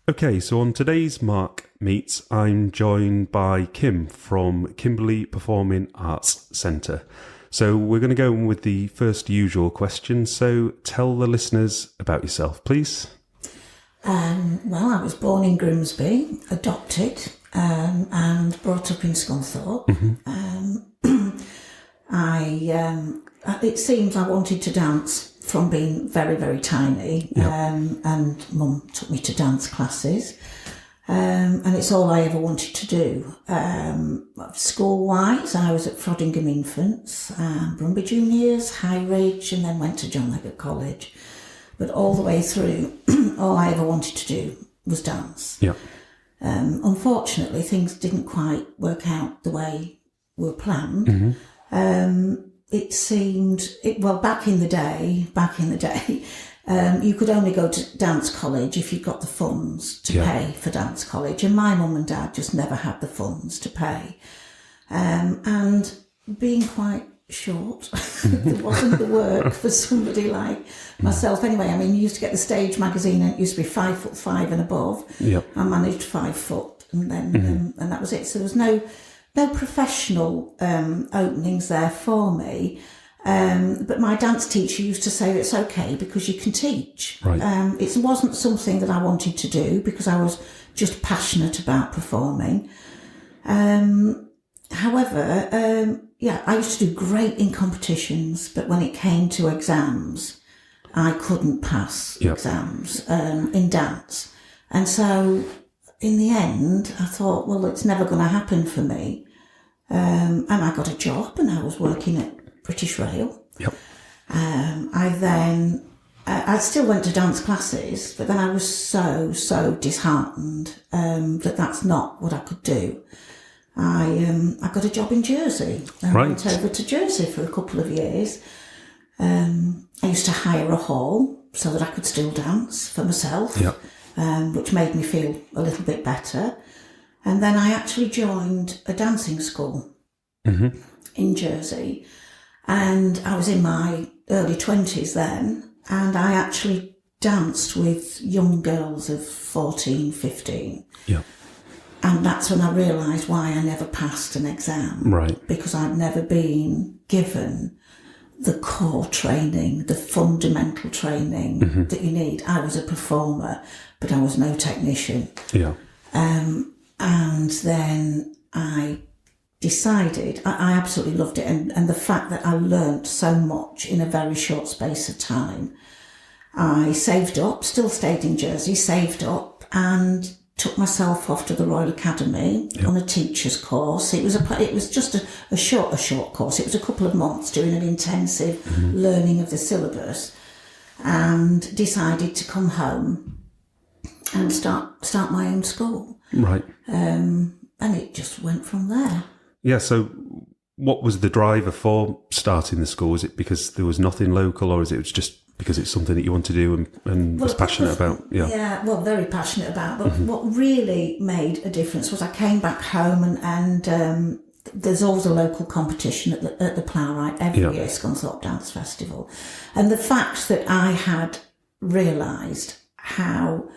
Okay, so on today's Mark Meets, I'm joined by Kim from Kimberley Performing Arts Centre. So we're going to go on with the first usual question. So tell the listeners about yourself, please. Well, I was born in Grimsby, adopted, and brought up in Scunthorpe. It seems I wanted to dance from being very, very tiny, and Mum took me to dance classes, and it's all I ever wanted to do. School-wise, I was at Frodingham Infants, Brumby Juniors, High Ridge, and then went to John Leggett College. But all the way through, all I ever wanted to do was dance. Yeah. Unfortunately, things didn't quite work out the way were planned. It seemed, back in the day, you could only go to dance college if you got the funds to pay for dance college. And my mum and dad just never had the funds to pay. And being quite short, there wasn't the work for somebody like myself. Anyway, I mean, you used to get the Stage magazine and it used to be 5'5" and above. I managed 5 foot and then, and that was it. So there was no professional openings there for me. But my dance teacher used to say it's okay because you can teach. Right. It wasn't something that I wanted to do because I was just passionate about performing. However, I used to do great in competitions, but when it came to exams, I couldn't pass exams in dance. And so in the end, I thought, well, it's never going to happen for me. And I got a job and I was working at British Rail. I still went to dance classes, but then I was so disheartened that that's not what I could do. I got a job in Jersey. I went over to Jersey for a couple of years. I used to hire a hall so that I could still dance for myself, which made me feel a little bit better. And then I actually joined a dancing school in Jersey. And I was in my early 20s then, and I actually danced with young girls of 14, 15. And that's when I realised why I never passed an exam. Because I'd never been given the core training, the fundamental training that you need. I was a performer, but I was no technician. And then I decided, I absolutely loved it. And the fact that I learnt so much in a very short space of time, I saved up, still stayed in Jersey, saved up and took myself off to the Royal Academy on a teacher's course. It was just a short course. It was a couple of months doing an intensive learning of the syllabus, and decided to come home and start my own school. And it just went from there. So what was the driver for starting the school? Was it because there was nothing local, or is it just because it's something that you want to do and was passionate about? Very passionate about. But what really made a difference was I came back home and there's always a local competition at the Plowright every year, Scunthorpe Dance Festival. And the fact that I had realised how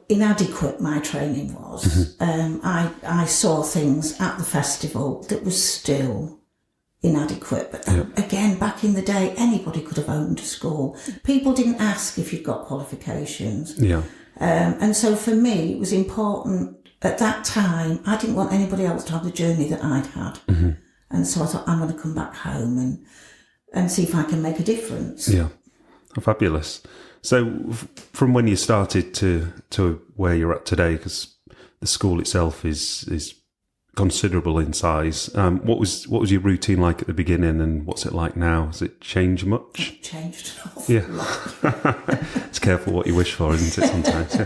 inadequate my training was, I saw things at the festival that was still inadequate. But again, back in the day, anybody could have owned a school. People didn't ask if you'd got qualifications. And so for me, it was important at that time. I didn't want anybody else to have the journey that I'd had. And so I thought, I'm going to come back home and see if I can make a difference. Fabulous. So from when you started to where you're at today, because the school itself is considerable in size. What was your routine like at the beginning, and what's it like now? Has it changed much? It changed an awful lot. It's careful what you wish for, isn't it, sometimes?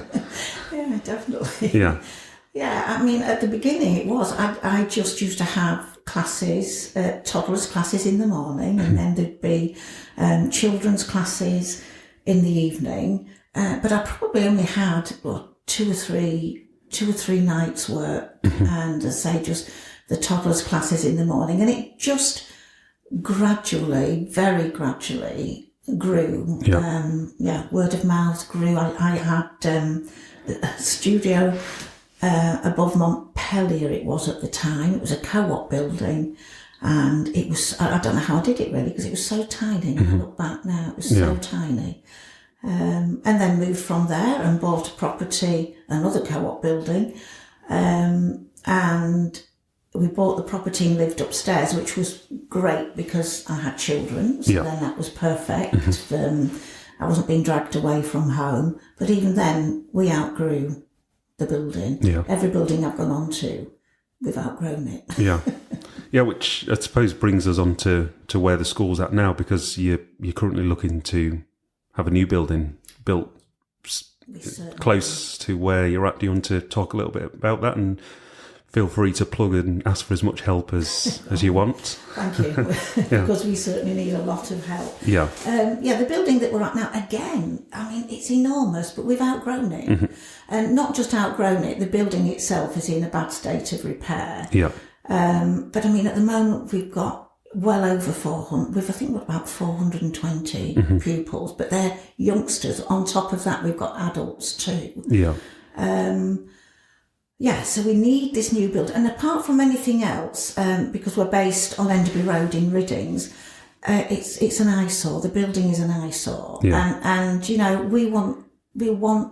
Yeah, definitely. I mean, at the beginning it was, I just used to have classes, toddlers classes in the morning, and then there'd be children's classes in the evening. But I probably only had two or three nights work, and as I say, just the toddlers classes in the morning. And it just gradually, very gradually, grew. Word of mouth grew. I had a studio above Montpellier, it was at the time. It was a co-op building, and it was, I don't know how I did it really, because it was so tiny. When I look back now, it was so tiny. And then moved from there and bought a property, another co-op building, and we bought the property and lived upstairs, which was great because I had children, so then that was perfect. I wasn't being dragged away from home, but even then we outgrew the building. Every building I've gone on to, we've outgrown it. Which I suppose brings us on to where the school's at now, because you're currently looking to have a new building built close to where you're at. Do you want to talk a little bit about that? And feel free to plug and ask for as much help as you want. Thank you, because we certainly need a lot of help. The building that we're at now, again, I mean, it's enormous, but we've outgrown it. And not just outgrown it, the building itself is in a bad state of repair. But I mean, at the moment, we've got well over 400, I think we're about 420 pupils, but they're youngsters. On top of that, we've got adults too. So we need this new build. And apart from anything else, because we're based on Enderby Road in Riddings, it's an eyesore. The building is an eyesore. And you know, we want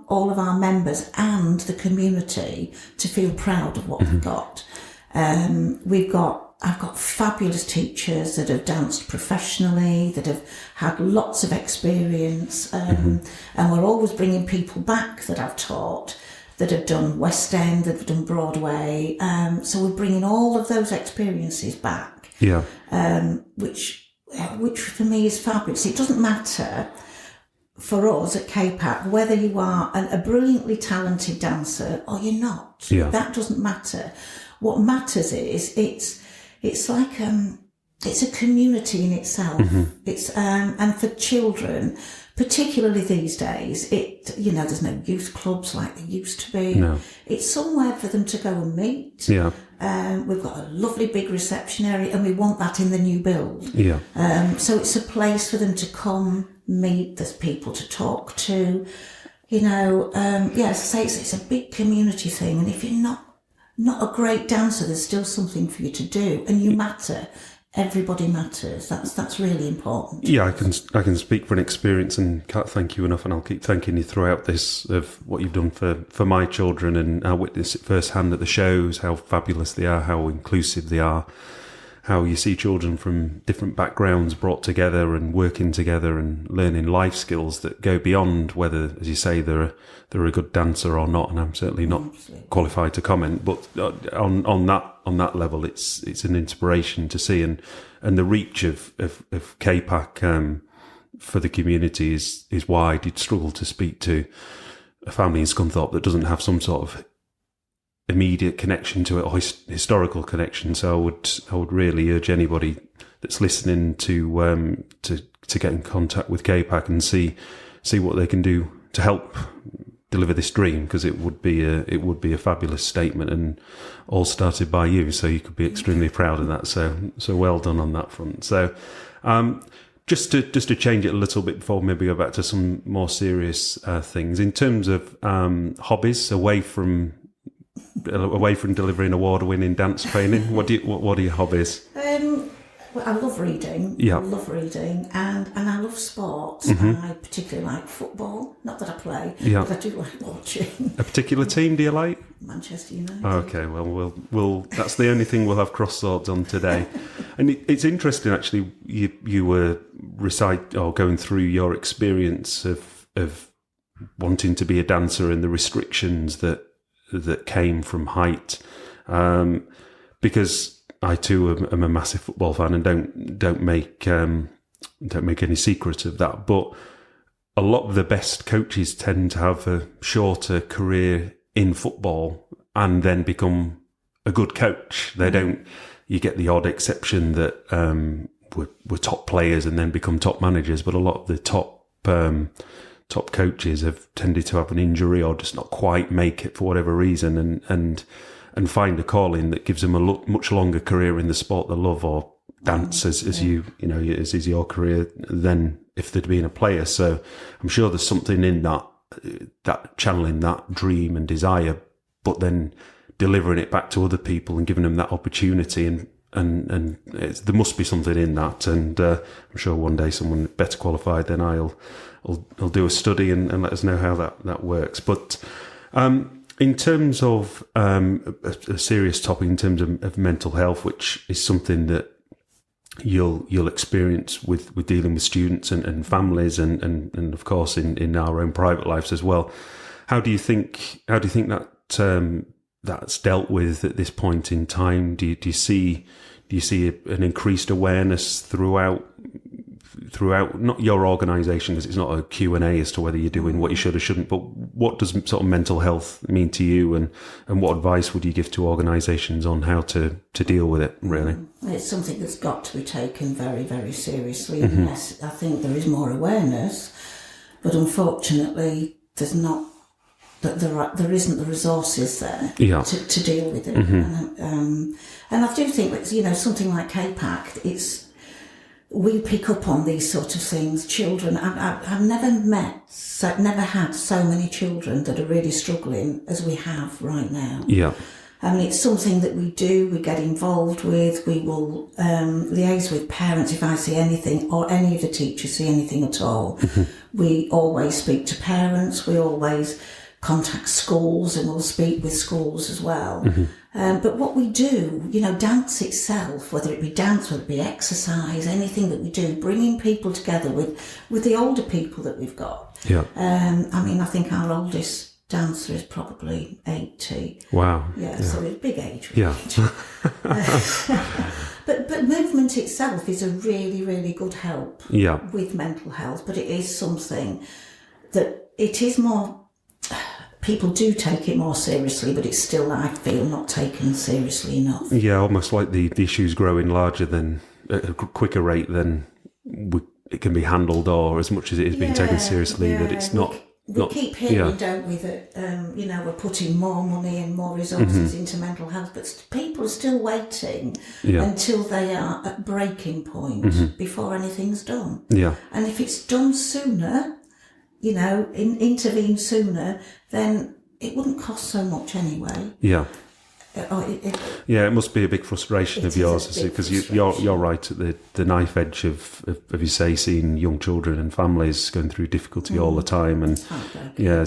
all of our members and the community to feel proud of what we've got. I've got fabulous teachers that have danced professionally, that have had lots of experience, and we're always bringing people back that I've taught, that have done West End, that have done Broadway. So we're bringing all of those experiences back, which for me is fabulous. It doesn't matter for us at KPAC whether you are a brilliantly talented dancer or you're not. That doesn't matter. What matters is it's like it's a community in itself. It's and for children, particularly these days, there's no youth clubs like there used to be. It's somewhere for them to go and meet. We've got a lovely big reception area, and we want that in the new build. So it's a place for them to come, meet. There's people to talk to. As I say, it's a big community thing, and if you're not a great dancer, there's still something for you to do, and you matter. Everybody matters. That's really important. I can speak from experience, and can't thank you enough, and I'll keep thanking you throughout this of what you've done for my children, and I witness it firsthand at the shows, how fabulous they are, how inclusive they are, how you see children from different backgrounds brought together and working together and learning life skills that go beyond whether, as you say, they're a good dancer or not. And I'm certainly not qualified to comment, but on that level, it's an inspiration to see, and the reach of KPAC for the community is wide. You'd struggle to speak to a family in Scunthorpe that doesn't have some sort of immediate connection to it or historical connection. So I would really urge anybody that's listening to get in contact with KPAC and see what they can do to help deliver this dream, because it would be a fabulous statement, and all started by you. So you could be extremely proud of that. So well done on that front. So just to change it a little bit before maybe go back to some more serious things in terms of hobbies away from delivering award-winning dance training. What are your hobbies? I love reading. I love reading, and I love sports. I particularly like football. Not that I play, but I do like watching. A particular team do you like? Manchester United. Okay, well, we'll that's the only thing we'll have cross swords on today. And it's interesting, actually. You were going through your experience of wanting to be a dancer and the restrictions that came from height, because I too am a massive football fan, and don't make any secret of that. But a lot of the best coaches tend to have a shorter career in football and then become a good coach. They don't. You get the odd exception that were top players and then become top managers, but a lot of the top coaches have tended to have an injury or just not quite make it for whatever reason, and find a calling that gives them a much longer career in the sport they love, or dance as is your career, then if there'd been a player. So I'm sure there's something in that channeling that dream and desire, but then delivering it back to other people and giving them that opportunity, and there must be something in that. And I'm sure one day someone better qualified than I'll do a study and let us know how that works. But in terms of a serious topic, in terms of mental health, which is something that you'll experience with dealing with students and families and of course in our own private lives as well. How do you think that that's dealt with at this point in time? Do you see an increased awareness throughout not your organisation, because it's not a Q&A as to whether you're doing what you should or shouldn't, but what does sort of mental health mean to you, and what advice would you give to organisations on how to deal with it, really? It's something that's got to be taken very, very seriously. Yes, I think there is more awareness, but unfortunately there isn't the resources there to deal with it. And I do think that, something like KPAC, we pick up on these sort of things. Children, I've never had so many children that are really struggling as we have right now. Yeah. I mean, it's something that we get involved with. We will liaise with parents if I see anything, or any of the teachers see anything at all. We always speak to parents. We always contact schools, and we'll speak with schools as well. But what we do, dance itself, whether it be dance, whether it be exercise, anything that we do, bringing people together with the older people that we've got. Yeah. I think our oldest dancer is probably 80. Wow. Yeah. So it's a big age. Yeah. But movement itself is a really, really good help with mental health. But it is something that it is more. People do take it more seriously, but it's still, I feel, not taken seriously enough. Yeah, almost like the issue's growing larger than at a quicker rate than it can be handled, or as much as it is being taken seriously, that it's not. We keep hearing, don't we, that we're putting more money and more resources into mental health, but people are still waiting until they are at breaking point before anything's done. Yeah, and if it's done sooner, intervene sooner, then it wouldn't cost so much anyway. Yeah. It must be a big frustration of yours, because you're right at the knife edge of you say, seeing young children and families going through difficulty all the time, and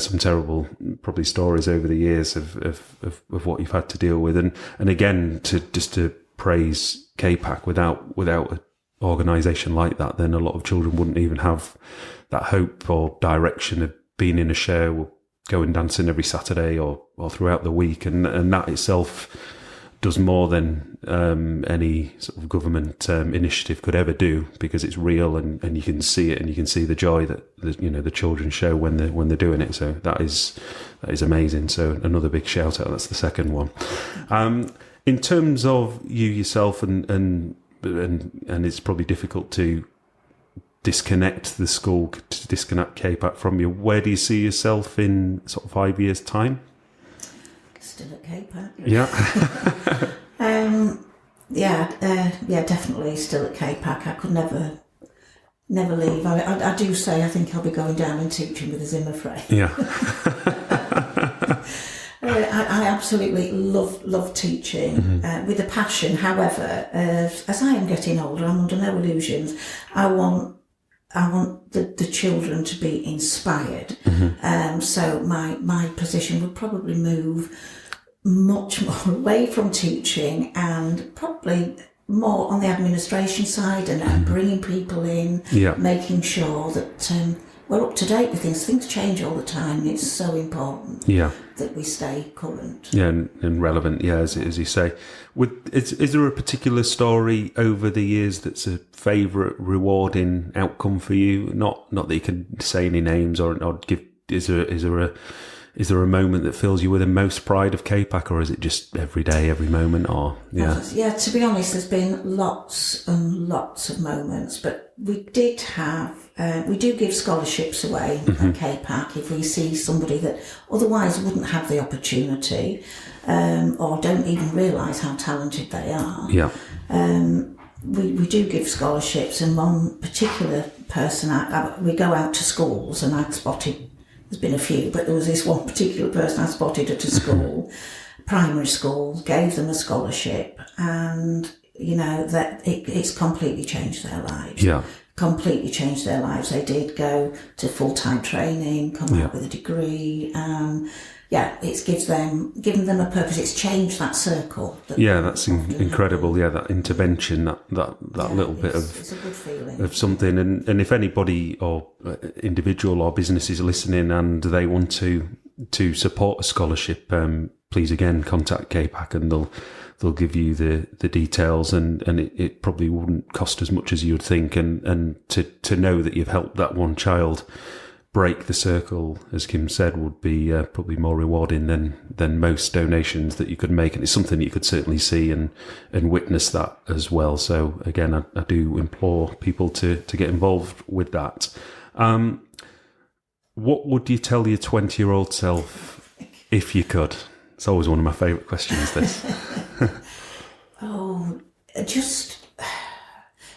some terrible probably stories over the years of what you've had to deal with, and again to praise KPAC, without an organisation like that, then a lot of children wouldn't even have that hope or direction of being in a show, going dancing every Saturday or throughout the week, and that itself does more than any sort of government initiative could ever do, because it's real and you can see it, and you can see the joy that the children show when they're doing it. So that is amazing. So another big shout out. That's the second one. In terms of you yourself, and it's probably difficult to disconnect the school, to disconnect KPAC from you. Where do you see yourself in sort of 5 years' time? Still at KPAC. Yeah. Definitely still at KPAC. I could never leave. I do say I think I'll be going down and teaching with a Zimmer frame. Yeah. I absolutely love teaching with a passion. However, as I am getting older, I'm under no illusions. I want the children to be inspired. So my position would probably move much more away from teaching, and probably more on the administration side, and bringing people in, making sure that we're up to date with things. Things change all the time, and it's so important that we stay current. Yeah, and relevant, as you say. Is there a particular story over the years that's a favourite, rewarding outcome for you? Not that you can say any names or give. Is there a moment that fills you with the most pride of KPAC, or is it just every day, every moment? Or to be honest, there's been lots and lots of moments, but we do give scholarships away at KPAC if we see somebody that otherwise wouldn't have the opportunity, or don't even realise how talented they are. we do give scholarships, and one particular person, we go out to schools, and I spotted, there's been a few, but there was this one particular person I spotted at a school, primary school, gave them a scholarship, and, you know, that it's completely changed their lives. Yeah. Completely changed their lives. They did go to full-time training, come out with a degree. It's given them a purpose. It's changed that circle. That's incredible. Yeah, that intervention, that little bit of it's a good feeling of something. And if anybody or individual or business is listening and they want to support a scholarship, please again contact KPAC, and they'll give you the details, and it probably wouldn't cost as much as you would think, and to know that you've helped that one child break the circle, as Kim said, would be probably more rewarding than most donations that you could make, and it's something that you could certainly see and witness that as well. So again, I do implore people to get involved with that. What would you tell your 20-year-old self if you could? It's always one of my favourite questions, this. Just,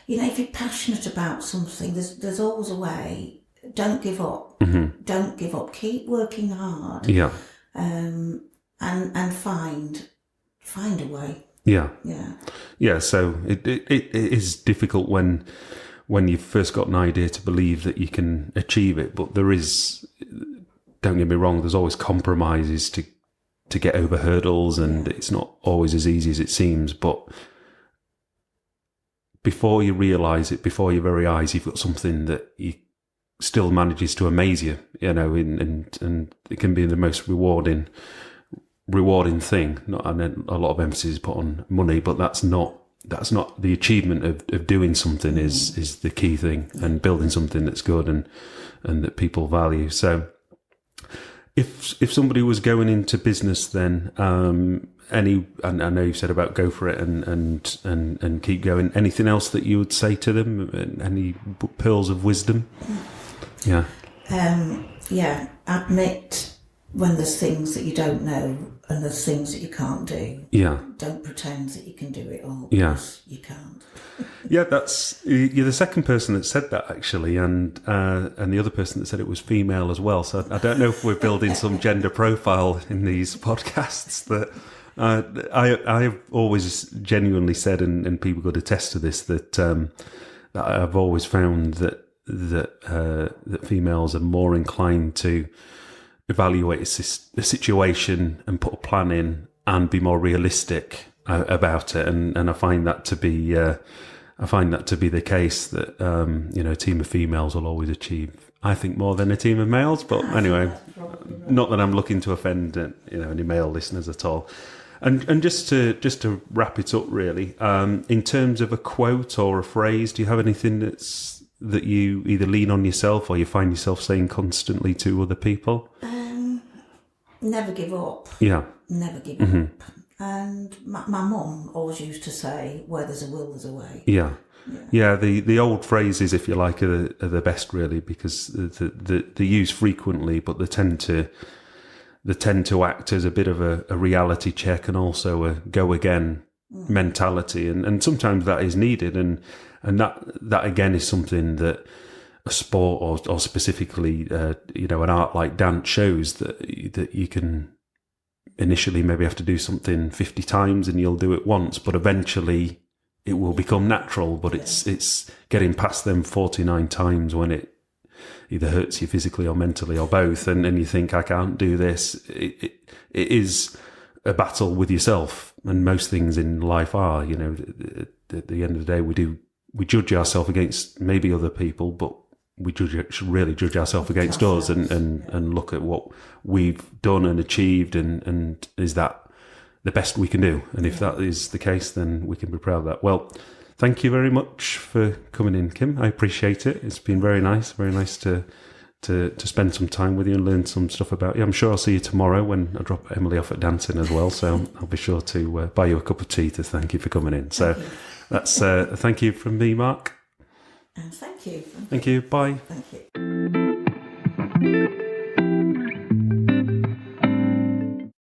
you know, if you're passionate about something, there's always a way. Don't give up. Mm-hmm. Don't give up. Keep working hard. Yeah. And find a way. Yeah. Yeah. Yeah. So it is difficult when you've first got an idea to believe that you can achieve it, but there is, don't get me wrong, there's always compromises to get over hurdles, and it's not always as easy as it seems, but before you realise it, before your very eyes, you've got something that you still manages to amaze you, you know, and it can be the most rewarding thing. And a lot of emphasis is put on money, but that's not the achievement of doing something is the key thing, and building something that's good and that people value. So if somebody was going into business, then and I know you've said about go for it and keep going. Anything else that you would say to them? Any pearls of wisdom? Yeah. Admit when there's things that you don't know and there's things that you can't do. Yeah. Don't pretend that you can do it all. Yeah. You can't. Yeah, you're the second person that said that, actually, and the other person that said it was female as well. So I don't know if we're building some gender profile in these podcasts. That I have always genuinely said, and people could attest to this, that I've always found that females are more inclined to evaluate a situation and put a plan in and be more realistic about it, and I find that to be the case, that a team of females will always achieve, I think, more than a team of males. But anyway, not that I'm looking to offend any male listeners at all. And just to wrap it up, really, in terms of a quote or a phrase, do you have anything that you either lean on yourself or you find yourself saying constantly to other people? Never give up. Yeah. Never give up. And my mum always used to say, where there's a will, there's a way. Yeah. The old phrases, if you like, are the best, really, because they're used frequently, but they tend to act as a bit of a reality check and also a go again mentality, and sometimes that is needed, and that again is something that a sport or specifically an art like dance shows, that you can initially maybe have to do something 50 times and you'll do it once, but eventually it will become natural. But it's getting past them 49 times when it either hurts you physically or mentally or both, and you think, I can't do this. It is a battle with yourself, and most things in life are. At the end of the day, we judge ourselves against maybe other people, but we should really judge ourselves against us and look at what we've done and achieved, and is that the best we can do? And if that is the case, then we can be proud of that. Well, thank you very much for coming in, Kim. I appreciate it. It's been very nice to spend some time with you and learn some stuff about you. I'm sure I'll see you tomorrow when I drop Emily off at dancing as well. So I'll be sure to buy you a cup of tea to thank you for coming in. So that's a thank you from me, Mark. Thank you. Thank you. Bye. Thank you.